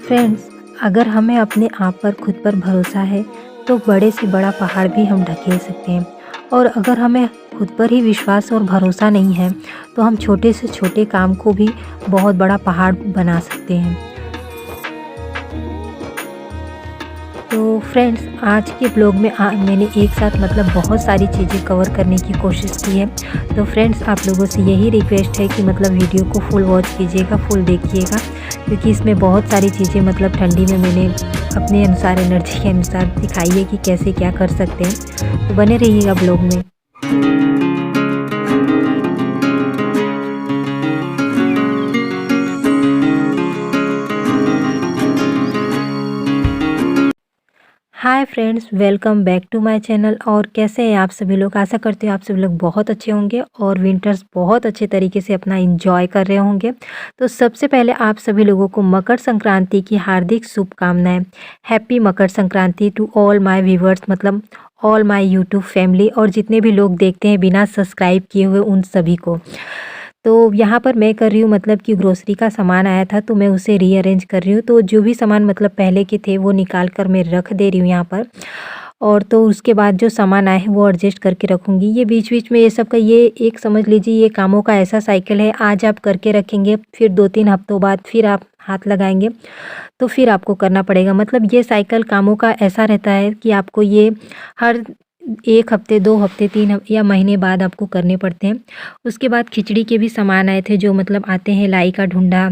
Friends, अगर हमें अपने आप पर खुद पर भरोसा है तो बड़े से बड़ा पहाड़ भी हम ढकेल सकते हैं। और अगर हमें खुद पर ही विश्वास और भरोसा नहीं है तो हम छोटे से छोटे काम को भी बहुत बड़ा पहाड़ बना सकते हैं। तो फ्रेंड्स, आज के ब्लॉग में मैंने एक साथ बहुत सारी चीज़ें कवर करने की कोशिश की है। तो फ्रेंड्स, आप लोगों से यही रिक्वेस्ट है कि वीडियो को फुल वॉच कीजिएगा, फुल देखिएगा, क्योंकि इसमें बहुत सारी चीज़ें ठंडी में मैंने अपने अनुसार, एनर्जी के अनुसार दिखाई है कि कैसे क्या कर सकते हैं। तो बने रहिएगा ब्लॉग में। Hi friends, welcome back to my channel. और कैसे हैं आप सभी लोग? आशा करती हूँ आप सभी लोग बहुत अच्छे होंगे और विंटर्स बहुत अच्छे तरीके से अपना एंजॉय कर रहे होंगे। तो सबसे पहले आप सभी लोगों को मकर संक्रांति की हार्दिक शुभकामनाएं। Happy Makar Sankranti to all my viewers, all my YouTube family, और जितने भी लोग देखते हैं बिना सब्सक्राइब किए हुए उन सभी को। तो यहाँ पर मैं कर रही हूँ कि ग्रोसरी का सामान आया था तो मैं उसे रीअरेंज कर रही हूँ। तो जो भी सामान पहले के थे वो निकाल कर मैं रख दे रही हूँ यहाँ पर। और तो उसके बाद जो सामान आए हैं वो एडजस्ट करके रखूँगी। ये बीच-बीच में ये सब का ये एक समझ लीजिए, ये कामों का ऐसा साइकिल है। आज आप करके रखेंगे, फिर 2-3 हफ्तों बाद फिर आप हाथ लगाएँगे तो फिर आपको करना पड़ेगा। ये साइकिल कामों का ऐसा रहता है कि आपको ये हर 1 हफ्ते, 2 हफ्ते, 3 या महीने बाद आपको करने पड़ते हैं। उसके बाद खिचड़ी के भी सामान आए थे जो आते हैं, लाई का ढूंढा,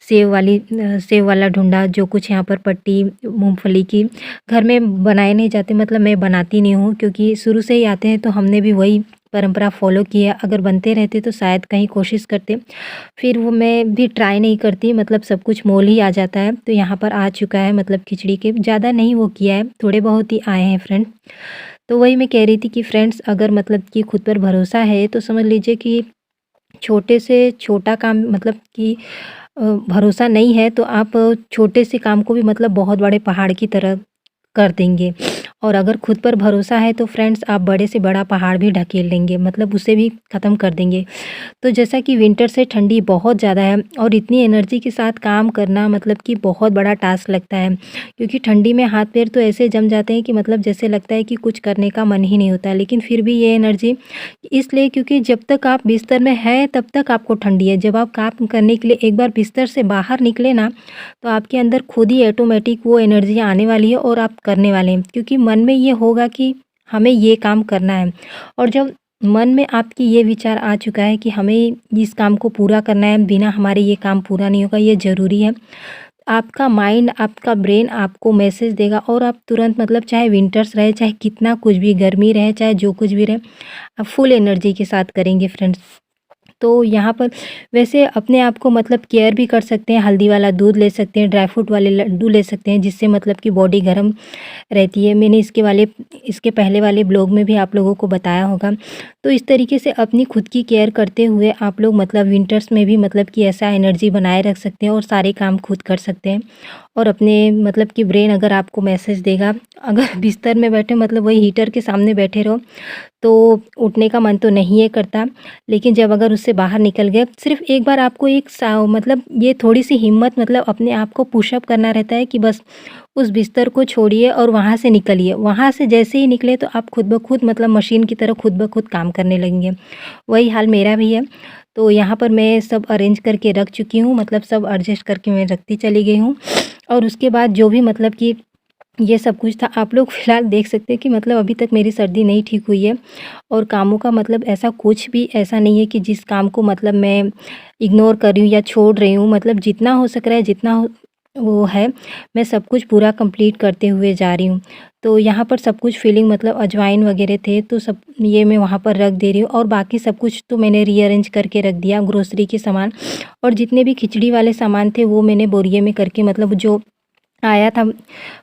सेव वाला ढूंढा, जो कुछ यहाँ पर पट्टी, मूँगफली की घर में बनाए नहीं जाते, मैं बनाती नहीं हूँ क्योंकि शुरू से ही आते हैं तो हमने भी वही परंपरा फ़ॉलो की है। अगर बनते रहते तो शायद कहीं कोशिश करते, फिर वो मैं भी ट्राई नहीं करती, सब कुछ मोल ही आ जाता है। तो यहाँ पर आ चुका है खिचड़ी के, ज़्यादा नहीं वो किया है, थोड़े बहुत ही आए हैं फ्रेंड। तो वही मैं कह रही थी कि फ्रेंड्स, अगर कि खुद पर भरोसा है तो समझ लीजिए कि छोटे से छोटा काम, कि भरोसा नहीं है तो आप छोटे से काम को भी बहुत बड़े पहाड़ की तरह कर देंगे। और अगर खुद पर भरोसा है तो फ्रेंड्स, आप बड़े से बड़ा पहाड़ भी ढकेल लेंगे, उसे भी ख़त्म कर देंगे। तो जैसा कि विंटर से ठंडी बहुत ज़्यादा है और इतनी एनर्जी के साथ काम करना कि बहुत बड़ा टास्क लगता है, क्योंकि ठंडी में हाथ पैर तो ऐसे जम जाते हैं कि जैसे लगता है कि कुछ करने का मन ही नहीं होता है। लेकिन फिर भी ये एनर्जी इसलिए क्योंकि जब तक आप बिस्तर में हैं तब तक आपको ठंडी है। जब आप काम करने के लिए एक बार बिस्तर से बाहर निकले ना, तो आपके अंदर खुद ही ऑटोमेटिक वो एनर्जी आने वाली है और आप करने वाले हैं, क्योंकि मन में ये होगा कि हमें ये काम करना है। और जब मन में आपकी ये विचार आ चुका है कि हमें इस काम को पूरा करना है, बिना हमारे ये काम पूरा नहीं होगा, ये ज़रूरी है, आपका माइंड, आपका ब्रेन आपको मैसेज देगा और आप तुरंत चाहे विंटर्स रहे, चाहे कितना कुछ भी गर्मी रहे, चाहे जो कुछ भी रहे, आप फुल एनर्जी के साथ करेंगे फ्रेंड्स। तो यहाँ पर वैसे अपने आप को केयर भी कर सकते हैं। हल्दी वाला दूध ले सकते हैं, ड्राई फ्रूट वाले लड्डू ले सकते हैं, जिससे कि बॉडी गर्म रहती है। मैंने इसके पहले वाले ब्लॉग में भी आप लोगों को बताया होगा। तो इस तरीके से अपनी खुद की केयर करते हुए आप लोग विंटर्स में भी कि ऐसा एनर्जी बनाए रख सकते हैं और सारे काम खुद कर सकते हैं। और अपने कि ब्रेन अगर आपको मैसेज देगा, अगर बिस्तर में बैठे वही हीटर के सामने बैठे रहो तो उठने का मन तो नहीं है करता। लेकिन जब अगर उससे बाहर निकल गए, सिर्फ़ एक बार आपको एक ये थोड़ी-सी हिम्मत अपने आप को पुशअप करना रहता है कि बस उस बिस्तर को छोड़िए और वहाँ से निकलिए। वहाँ से जैसे ही निकले तो आप खुद ब खुद मशीन की तरह खुद ब खुद काम करने लगेंगे। वही हाल मेरा भी है। तो यहाँ पर मैं सब अरेंज करके रख चुकी हूँ, सब एडजस्ट करके मैं रखती चली गई हूँ। और उसके बाद जो भी कि ये सब कुछ था, आप लोग फ़िलहाल देख सकते हैं कि अभी तक मेरी सर्दी नहीं ठीक हुई है। और कामों का ऐसा कुछ भी ऐसा नहीं है कि जिस काम को मैं इग्नोर कर रही हूँ या छोड़ रही हूँ। जितना हो सक रहा है, जितना हो वो है, मैं सब कुछ पूरा कंप्लीट करते हुए जा रही हूँ। तो यहाँ पर सब कुछ फिलिंग अजवाइन वगैरह थे तो सब ये मैं वहाँ पर रख दे रही हूँ। और बाकी सब कुछ तो मैंने रीअरेंज करके रख दिया, ग्रोसरी के सामान। और जितने भी खिचड़ी वाले सामान थे वो मैंने बोरिये में करके जो आया था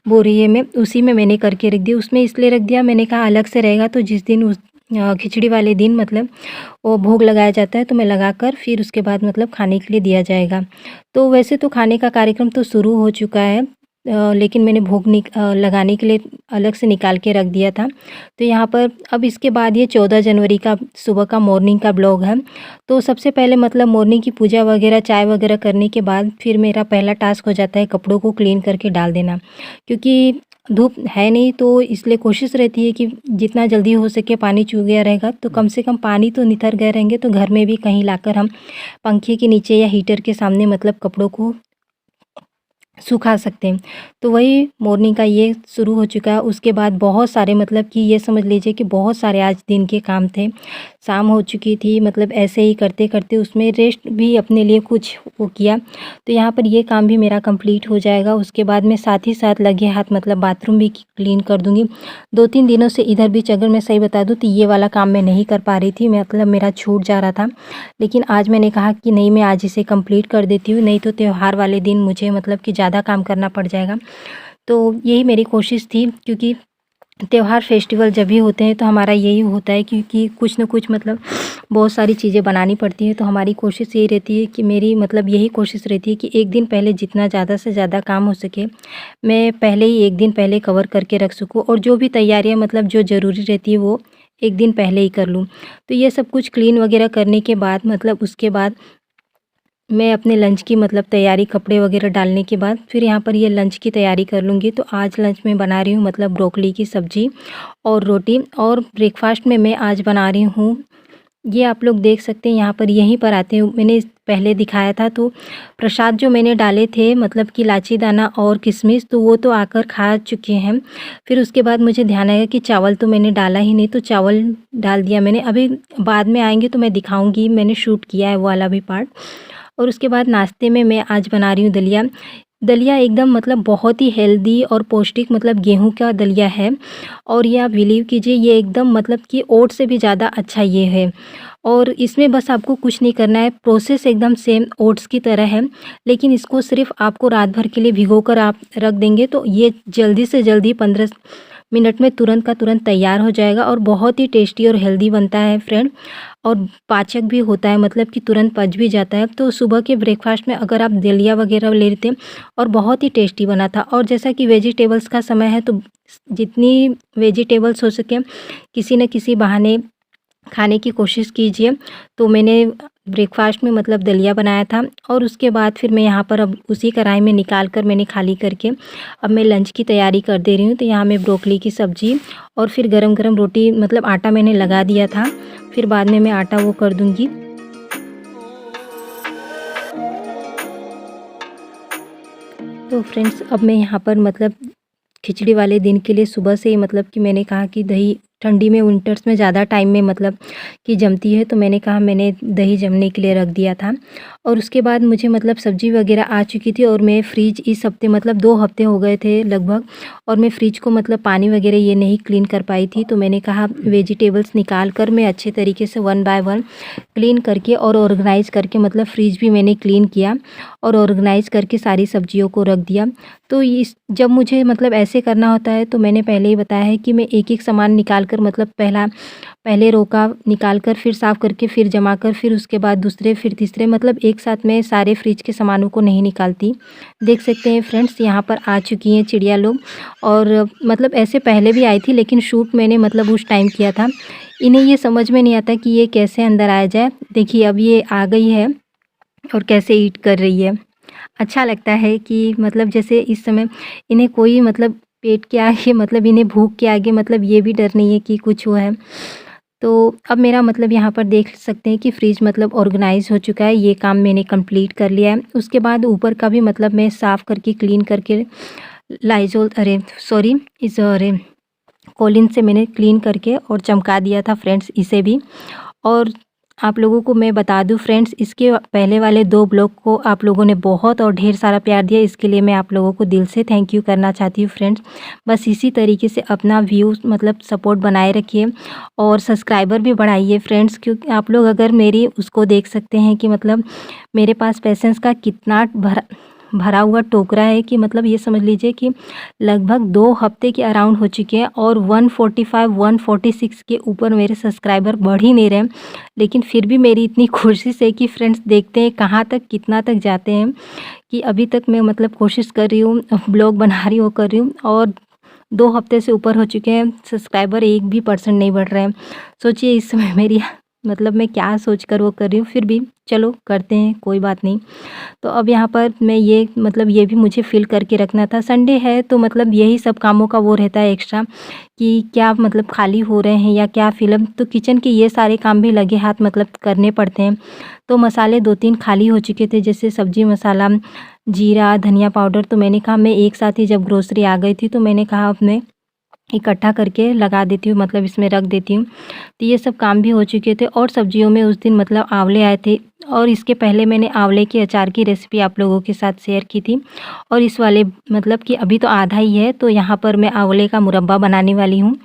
बोरिए में, उसी में मैंने करके रख दिया। उसमें इसलिए रख दिया, मैंने कहा अलग से रहेगा तो जिस दिन खिचड़ी वाले दिन वो भोग लगाया जाता है तो मैं लगाकर फिर उसके बाद खाने के लिए दिया जाएगा। तो वैसे तो खाने का कार्यक्रम तो शुरू हो चुका है। लेकिन मैंने भोग लगाने के लिए अलग से निकाल के रख दिया था। तो यहाँ पर अब इसके बाद ये 14 जनवरी का सुबह का मॉर्निंग का ब्लॉग है। तो सबसे पहले मतलब मॉर्निंग की पूजा वगैरह, चाय वगैरह करने के बाद फिर मेरा पहला टास्क हो जाता है कपड़ों को क्लीन करके डाल देना। क्योंकि धूप है नहीं, तो इसलिए कोशिश रहती है कि जितना जल्दी हो सके पानी चू गया रहेगा तो कम से कम पानी तो नितर गए रहेंगे, तो घर में भी कहीं लाकर हम पंखे के नीचे या हीटर के सामने मतलब कपड़ों को सुखा सकते हैं। तो वही मॉर्निंग का ये शुरू हो चुका है। उसके बाद बहुत सारे मतलब कि ये समझ लीजिए कि बहुत सारे आज दिन के काम थे। शाम हो चुकी थी, मतलब ऐसे ही करते-करते उसमें रेस्ट भी अपने लिए कुछ वो किया। तो यहाँ पर ये काम भी मेरा कंप्लीट हो जाएगा। उसके बाद मैं साथ ही साथ लगे हाथ मतलब बाथरूम भी क्लीन कर दूँगी। 2-3 दिनों से इधर बीच अगर मैं सही बता दूँ तो ये वाला काम मैं नहीं कर पा रही थी, मतलब मेरा छूट जा रहा था। लेकिन आज मैंने कहा कि नहीं, मैं आज इसे कंप्लीट कर देती हूँ, नहीं तो त्योहार वाले दिन मुझे मतलब कि ज़्यादा काम करना पड़ जाएगा। तो यही मेरी कोशिश थी, क्योंकि त्योहार फेस्टिवल जब भी होते हैं तो हमारा यही होता है, क्योंकि कुछ न कुछ मतलब बहुत सारी चीज़ें बनानी पड़ती हैं। तो हमारी कोशिश यही रहती है कि मेरी मतलब यही कोशिश रहती है कि एक दिन पहले जितना ज़्यादा से ज़्यादा काम हो सके मैं पहले ही एक दिन पहले कवर करके रख सकूँ, और जो भी तैयारियाँ मतलब जो ज़रूरी रहती है वो एक दिन पहले ही कर लूँ। तो ये सब कुछ क्लीन वगैरह करने के बाद मतलब उसके बाद मैं अपने लंच की मतलब तैयारी, कपड़े वगैरह डालने के बाद फिर यहाँ पर ये लंच की तैयारी कर लूँगी। तो आज लंच में बना रही हूँ मतलब ब्रोकली की सब्ज़ी और रोटी, और ब्रेकफास्ट में मैं आज बना रही हूँ, ये आप लोग देख सकते हैं यहाँ पर, यहीं पर आते हैं मैंने पहले दिखाया था। तो प्रसाद जो मैंने डाले थे मतलब कि इलायची दाना और किशमिश, तो वो तो आकर खा चुके हैं। फिर उसके बाद मुझे ध्यान आया कि चावल तो मैंने डाला ही नहीं, तो चावल डाल दिया मैंने। अभी बाद में आएंगे तो मैं दिखाऊंगी, मैंने शूट किया है वो वाला भी पार्ट। और उसके बाद नाश्ते में मैं आज बना रही हूँ दलिया। दलिया एकदम मतलब बहुत ही हेल्दी और पौष्टिक मतलब गेहूं का दलिया है, और ये आप बिलीव कीजिए ये एकदम मतलब कि ओट्स से भी ज़्यादा अच्छा ये है। और इसमें बस आपको कुछ नहीं करना है, प्रोसेस एकदम सेम ओट्स की तरह है, लेकिन इसको सिर्फ आपको रात भर के लिए भिगोकर आप रख देंगे तो ये जल्दी से जल्दी 15 मिनट में तुरंत का तुरंत तैयार हो जाएगा, और बहुत ही टेस्टी और हेल्दी बनता है फ्रेंड, और पाचक भी होता है, मतलब कि तुरंत पच भी जाता है। तो सुबह के ब्रेकफास्ट में अगर आप दलिया वगैरह ले लेते हैं, और बहुत ही टेस्टी बना था। और जैसा कि वेजिटेबल्स का समय है तो जितनी वेजिटेबल्स हो सके किसी न किसी बहाने खाने की कोशिश कीजिए। तो मैंने ब्रेकफास्ट में मतलब दलिया बनाया था, और उसके बाद फिर मैं यहाँ पर अब उसी कढ़ाई में निकाल कर मैंने खाली करके अब मैं लंच की तैयारी कर दे रही हूँ। तो यहाँ मैं ब्रोकली की सब्ज़ी और फिर गरम-गरम रोटी, मतलब आटा मैंने लगा दिया था, फिर बाद में मैं आटा वो कर दूँगी। तो फ्रेंड्स अब मैं यहाँ पर मतलब खिचड़ी वाले दिन के लिए सुबह से ही मतलब कि मैंने कहा कि दही ठंडी में विंटर्स में ज़्यादा टाइम में मतलब कि जमती है, तो मैंने कहा मैंने दही जमने के लिए रख दिया था। और उसके बाद मुझे मतलब सब्ज़ी वगैरह आ चुकी थी, और मैं फ्रिज इस हफ्ते मतलब 2 हफ्ते हो गए थे लगभग, और मैं फ्रिज को मतलब पानी वगैरह ये नहीं क्लीन कर पाई थी। तो मैंने कहा वेजिटेबल्स निकाल कर मैं अच्छे तरीके से 1 बाय 1 क्लीन करके और ऑर्गेनाइज़ करके मतलब फ्रिज भी मैंने क्लीन किया और ऑर्गेनाइज़ करके सारी सब्जियों को रख दिया। तो इस जब मुझे मतलब ऐसे करना होता है तो मैंने पहले ही बताया है कि मैं एक-एक सामान निकाल कर मतलब पहले रो का निकाल कर फिर साफ़ करके फिर जमा कर फिर उसके बाद दूसरे फिर तीसरे, मतलब एक साथ में सारे फ्रिज के सामानों को नहीं निकालती। देख सकते हैं फ्रेंड्स यहाँ पर आ चुकी हैं चिड़िया लोग, और मतलब ऐसे पहले भी आई थी लेकिन शूट मैंने मतलब उस टाइम किया था। इन्हें ये समझ में नहीं आता कि ये कैसे अंदर आ जाए। देखिए अब ये आ गई है और कैसे ईट कर रही है। अच्छा लगता है कि मतलब जैसे इस समय इन्हें कोई मतलब पेट के आगे मतलब इन्हें भूख के आगे मतलब ये भी डर नहीं है कि कुछ वो है। तो अब मेरा मतलब यहाँ पर देख सकते हैं कि फ्रिज मतलब ऑर्गेनाइज़ हो चुका है, ये काम मैंने कंप्लीट कर लिया है। उसके बाद ऊपर का भी मतलब मैं साफ़ करके क्लीन करके लाइज़ॉल अरे सॉरी इस अरे कॉलिन से मैंने क्लीन करके और चमका दिया था फ्रेंड्स इसे भी। और आप लोगों को मैं बता दूं फ्रेंड्स, इसके पहले वाले 2 ब्लॉग को आप लोगों ने बहुत और ढेर सारा प्यार दिया, इसके लिए मैं आप लोगों को दिल से थैंक यू करना चाहती हूँ फ्रेंड्स। बस इसी तरीके से अपना व्यूज़ मतलब सपोर्ट बनाए रखिए और सब्सक्राइबर भी बढ़ाइए फ्रेंड्स, क्योंकि आप लोग अगर मेरी उसको देख सकते हैं कि मतलब मेरे पास पेशेंस का कितना भरा भरा हुआ टोकरा है कि मतलब ये समझ लीजिए कि लगभग 2 हफ्ते के अराउंड हो चुके हैं और 145 146 के ऊपर मेरे सब्सक्राइबर बढ़ ही नहीं रहे हैं। लेकिन फिर भी मेरी इतनी कोशिश है कि फ्रेंड्स देखते हैं कहाँ तक कितना तक जाते हैं, कि अभी तक मैं मतलब कोशिश कर रही हूँ, ब्लॉग बना रही हूँ, कर रही हूँ और 2 हफ्ते से ऊपर हो चुके हैं, सब्सक्राइबर 1 भी % नहीं बढ़ रहे हैं। सोचिए इस समय मेरी मतलब मैं क्या सोच कर वो कर रही हूँ, फिर भी चलो करते हैं, कोई बात नहीं। तो अब यहाँ पर मैं ये मतलब ये भी मुझे फ़िल करके रखना था। संडे है तो मतलब यही सब कामों का वो रहता है एक्स्ट्रा, कि क्या मतलब खाली हो रहे हैं या क्या फ़िल्म, तो किचन के ये सारे काम भी लगे हाथ मतलब करने पड़ते हैं। तो मसाले 2-3 खाली हो चुके थे, जैसे सब्ज़ी मसाला, जीरा, धनिया पाउडर, तो मैंने कहा मैं एक साथ ही जब ग्रोसरी आ गई थी तो मैंने कहा अब मैं इकट्ठा करके लगा देती हूँ, मतलब इसमें रख देती हूँ। तो ये सब काम भी हो चुके थे और सब्जियों में उस दिन मतलब आंवले आए थे और इसके पहले मैंने आंवले के अचार की रेसिपी आप लोगों के साथ शेयर की थी। और इस वाले मतलब कि अभी तो आधा ही है, तो यहाँ पर मैं आंवले का मुरब्बा बनाने वाली हूँ।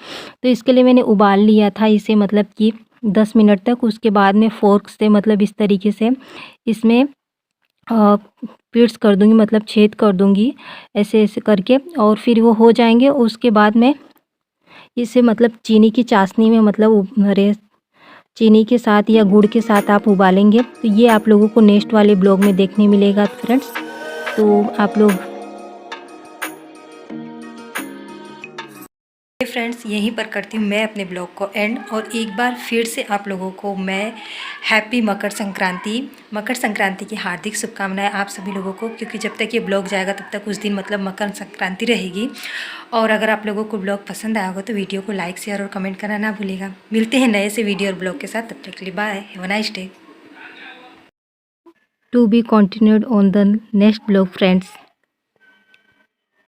तो इसके लिए मैंने उबाल लिया था इसे मतलब कि 10 मिनट तक। उसके बाद में फ़ोर्क से मतलब इस तरीके से इसमें पीट्स कर दूँगी, मतलब छेद कर दूँगी ऐसे-ऐसे करके, और फिर वो हो जाएँगे। उसके बाद में इसे मतलब चीनी की चाशनी में मतलब अरे चीनी के साथ या गुड़ के साथ आप उबालेंगे, तो ये आप लोगों को नेक्स्ट वाले ब्लॉग में देखने मिलेगा फ्रेंड्स। तो आप लोग फ्रेंड्स यहीं पर करती हूँ मैं अपने ब्लॉग को एंड, और एक बार फिर से आप लोगों को मैं हैप्पी मकर संक्रांति की हार्दिक शुभकामनाएं आप सभी लोगों को, क्योंकि जब तक ये ब्लॉग जाएगा तब तक उस दिन मतलब मकर संक्रांति रहेगी। और अगर आप लोगों को ब्लॉग पसंद आया होगा तो वीडियो को लाइक शेयर और कमेंट करना ना भूलिएगा। मिलते हैं नए से वीडियो और ब्लॉग के साथ, तब तक के लिए bye, have a nice day. To be continued on the next blog friends.